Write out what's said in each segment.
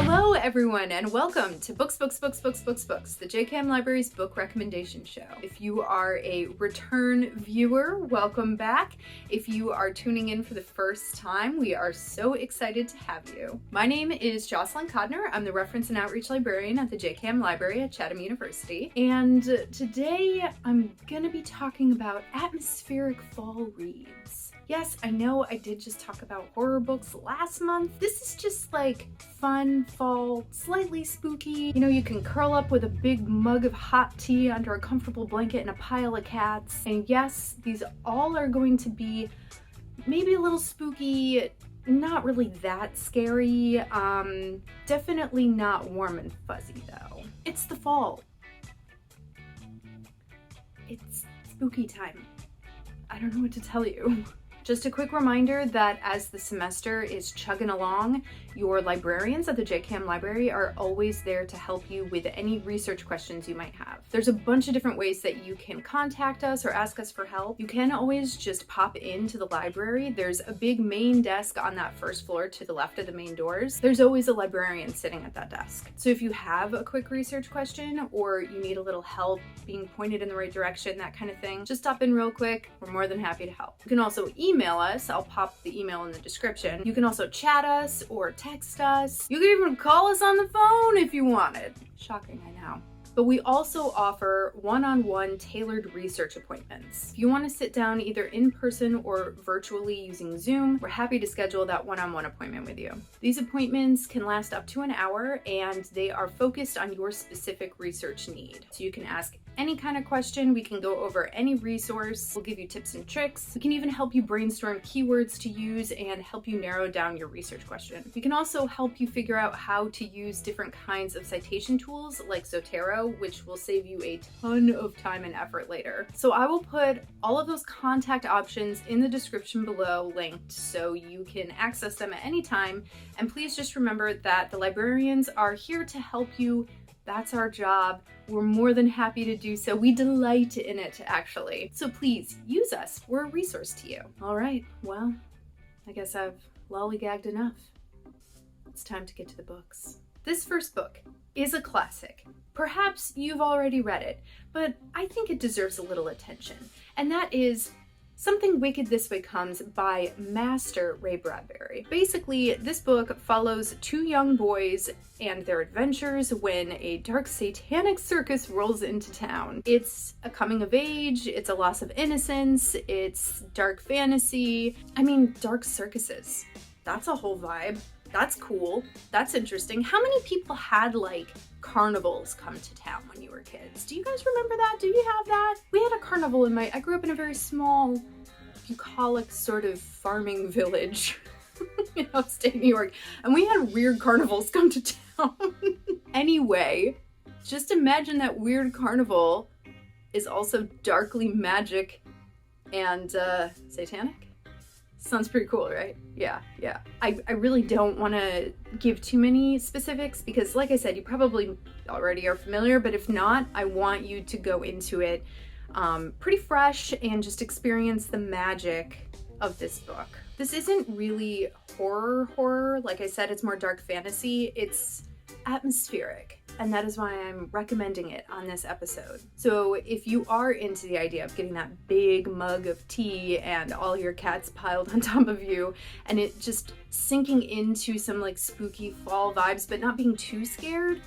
Hello everyone, and welcome to Books, the JKM Library's book recommendation show. If you are a return viewer, welcome back. If you are tuning in for the first time, we are so excited to have you. My name is Jocelyn Codner. I'm the Reference and Outreach Librarian at the JKM Library at Chatham University. And today I'm gonna be talking about atmospheric fall reads. Yes, I know I did just talk about horror books last month. This is just like fun fall, slightly spooky. You know, you can curl up with a big mug of hot tea under a comfortable blanket and a pile of cats. And yes, these all are going to be maybe a little spooky, not really that scary. Definitely not warm and fuzzy though. It's the fall. It's spooky time. I don't know what to tell you. Just a quick reminder that as the semester is chugging along, your librarians at the JKM Library are always there to help you with any research questions you might have. There's a bunch of different ways that you can contact us or ask us for help. You can always just pop into the library. There's a big main desk on that first floor to the left of the main doors. There's always a librarian sitting at that desk. So if you have a quick research question or you need a little help being pointed in the right direction, that kind of thing, just stop in real quick. We're more than happy to help. You can also email us. I'll pop the email in the description. You can also chat us or text us. You can even call us on the phone if you wanted. Shocking, I know. But we also offer one-on-one tailored research appointments. If you want to sit down either in person or virtually using Zoom, we're happy to schedule that one-on-one appointment with you. These appointments can last up to an hour and they are focused on your specific research need. So you can ask any kind of question, we can go over any resource, we'll give you tips and tricks. We can even help you brainstorm keywords to use and help you narrow down your research question. We can also help you figure out how to use different kinds of citation tools like Zotero, which will save you a ton of time and effort later. So I will put all of those contact options in the description below linked so you can access them at any time. And please just remember that the librarians are here to help you. That's our job. We're more than happy to do so. We delight in it, actually. So please use us. We're a resource to you. All right, well, I guess I've lollygagged enough. It's time to get to the books. This first book is a classic. Perhaps you've already read it, but I think it deserves a little attention. And that is Something Wicked This Way Comes by Master Ray Bradbury. Basically, this book follows two young boys and their adventures when a dark satanic circus rolls into town. It's a coming of age, it's a loss of innocence, it's dark fantasy. I mean, dark circuses. That's a whole vibe. That's cool. That's interesting. How many people had like carnivals come to town when you were kids? Do you guys remember that? Do you have that? We had a carnival I grew up in a very small, bucolic sort of farming village in upstate New York, and we had weird carnivals come to town. Anyway, just imagine that weird carnival is also darkly magic and satanic. Sounds pretty cool, right? Yeah. I really don't want to give too many specifics because, like I said, you probably already are familiar, but if not, I want you to go into it pretty fresh and just experience the magic of this book. This isn't really horror. Like I said, it's more dark fantasy. It's atmospheric. And that is why I'm recommending it on this episode. So if you are into the idea of getting that big mug of tea and all your cats piled on top of you and it just sinking into some like spooky fall vibes but not being too scared,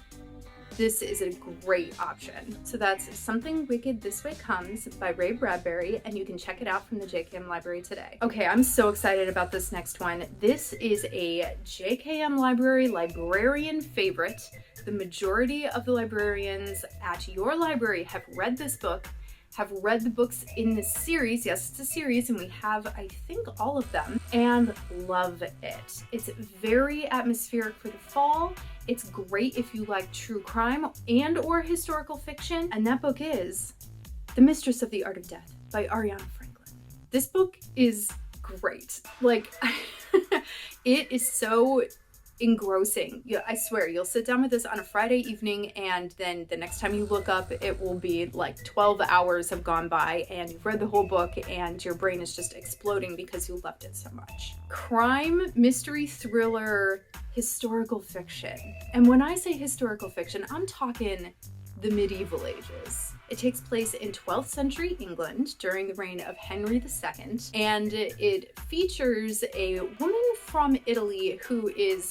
this is a great option. So that's Something Wicked This Way Comes by Ray Bradbury, and you can check it out from the JKM Library today. Okay, I'm so excited about this next one. This is a JKM Library librarian favorite. The majority of the librarians at your library have read this book, have read the books in this series. Yes, it's a series, and we have, I think, all of them, and love it. It's very atmospheric for the fall. It's great if you like true crime and or historical fiction, and that book is The Mistress of the Art of Death by Ariana Franklin. This book is great. Like, it is so engrossing. Yeah, I swear, you'll sit down with this on a Friday evening, and then the next time you look up, it will be like 12 hours have gone by and you've read the whole book and your brain is just exploding because you loved it so much. Crime, mystery, thriller, historical fiction. And when I say historical fiction, I'm talking the medieval ages. It takes place in 12th century England during the reign of Henry II, and it features a woman from Italy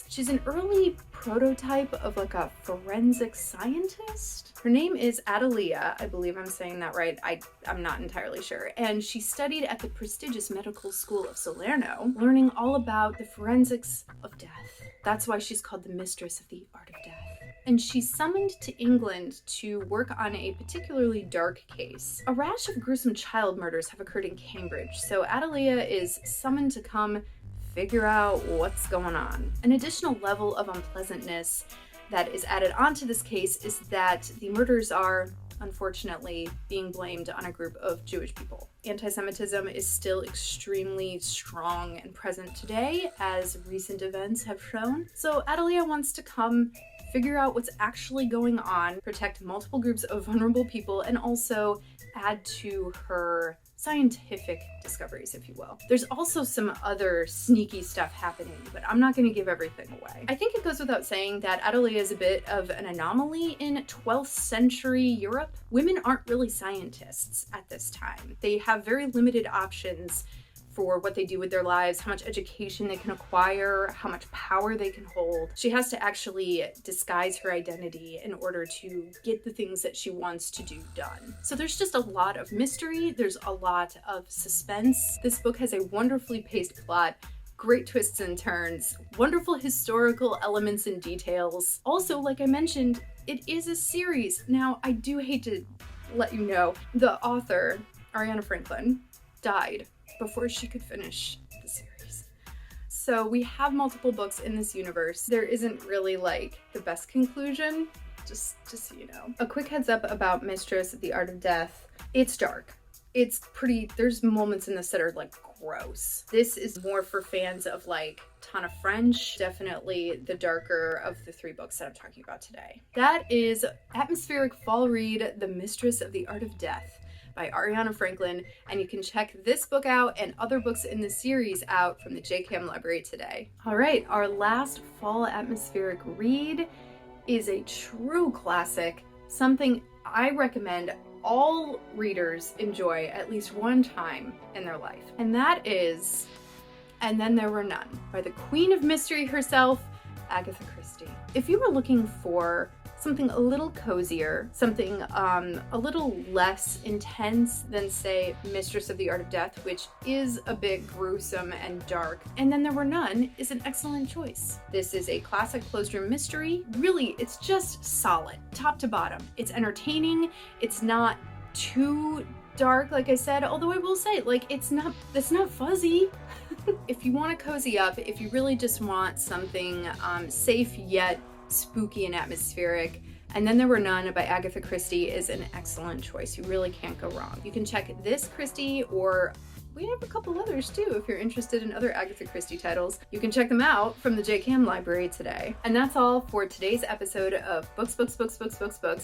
she's an early prototype of like a forensic scientist. Her name is Adelia, I believe I'm saying that right, I'm not entirely sure, and she studied at the prestigious medical school of Salerno, learning all about the forensics of death. That's why she's called the mistress of the art of death. And she's summoned to England to work on a particularly dark case. A rash of gruesome child murders have occurred in Cambridge, so Adelia is summoned to come figure out what's going on. An additional level of unpleasantness that is added onto this case is that the murders are, unfortunately, being blamed on a group of Jewish people. Anti-Semitism is still extremely strong and present today, as recent events have shown. So Adelia wants to come figure out what's actually going on, protect multiple groups of vulnerable people, and also add to her scientific discoveries, if you will. There's also some other sneaky stuff happening, but I'm not going to give everything away. I think it goes without saying that Adelia is a bit of an anomaly in 12th century Europe. Women aren't really scientists at this time. They have very limited options for what they do with their lives, how much education they can acquire, how much power they can hold. She has to actually disguise her identity in order to get the things that she wants to do done. So there's just a lot of mystery, there's a lot of suspense. This book has a wonderfully paced plot, great twists and turns, wonderful historical elements and details. Also, like I mentioned, it is a series. Now, I do hate to let you know, the author, Ariana Franklin, died before she could finish the series. So we have multiple books in this universe. There isn't really like the best conclusion, just so you know. A quick heads up about Mistress of the Art of Death. It's dark. It's pretty, there's moments in this that are like gross. This is more for fans of like ton of French, definitely the darker of the three books that I'm talking about today. That is atmospheric fall read, The Mistress of the Art of Death by Ariana Franklin, and you can check this book out and other books in the series out from the JKM library today. All right, our last fall atmospheric read is a true classic, something I recommend all readers enjoy at least one time in their life, and that is And Then There Were None by the Queen of Mystery herself, Agatha Christie. If you were looking for something a little cozier, something a little less intense than, say, Mistress of the Art of Death, which is a bit gruesome and dark, And Then There Were None is an excellent choice. This is a classic closed room mystery. Really, it's just solid, top to bottom. It's entertaining. It's not too dark, like I said, although I will say, like, it's not fuzzy. If you want to cozy up, if you really just want something safe yet spooky and atmospheric, And Then There Were None by Agatha Christie is an excellent choice. You really can't go wrong. You can check this Christie, or we have a couple others too if you're interested in other Agatha Christie titles. You can check them out from the JKM library today. And that's all for today's episode of Books.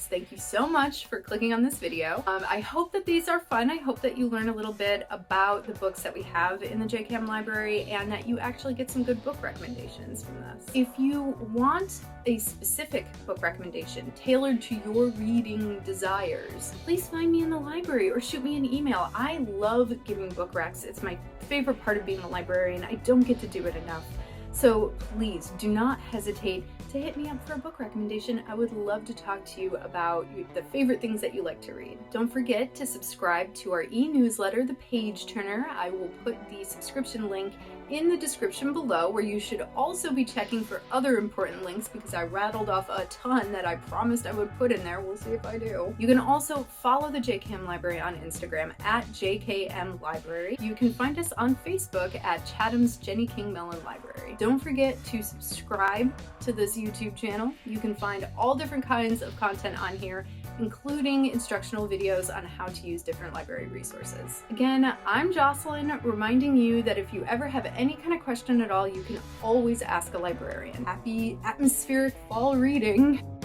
Thank you so much for clicking on this video. I hope that these are fun. I hope that you learn a little bit about the books that we have in the JKM library and that you actually get some good book recommendations from this. If you want a specific book recommendation tailored to your reading desires, please find me in the library or shoot me an email. I love giving book recs. It's my favorite part of being a librarian. I don't get to do it enough. So please do not hesitate to hit me up for a book recommendation. I would love to talk to you about the favorite things that you like to read. Don't forget to subscribe to our e-newsletter, The Page Turner. I will put the subscription link in the description below, where you should also be checking for other important links because I rattled off a ton that I promised I would put in there. We'll see if I do. You can also follow the JKM Library on Instagram at JKM Library. You can find us on Facebook at Chatham's Jenny King Mellon Library. Don't forget to subscribe to this YouTube channel. You can find all different kinds of content on here, including instructional videos on how to use different library resources. Again, I'm Jocelyn, reminding you that if you ever have any kind of question at all, you can always ask a librarian. Happy atmospheric fall reading!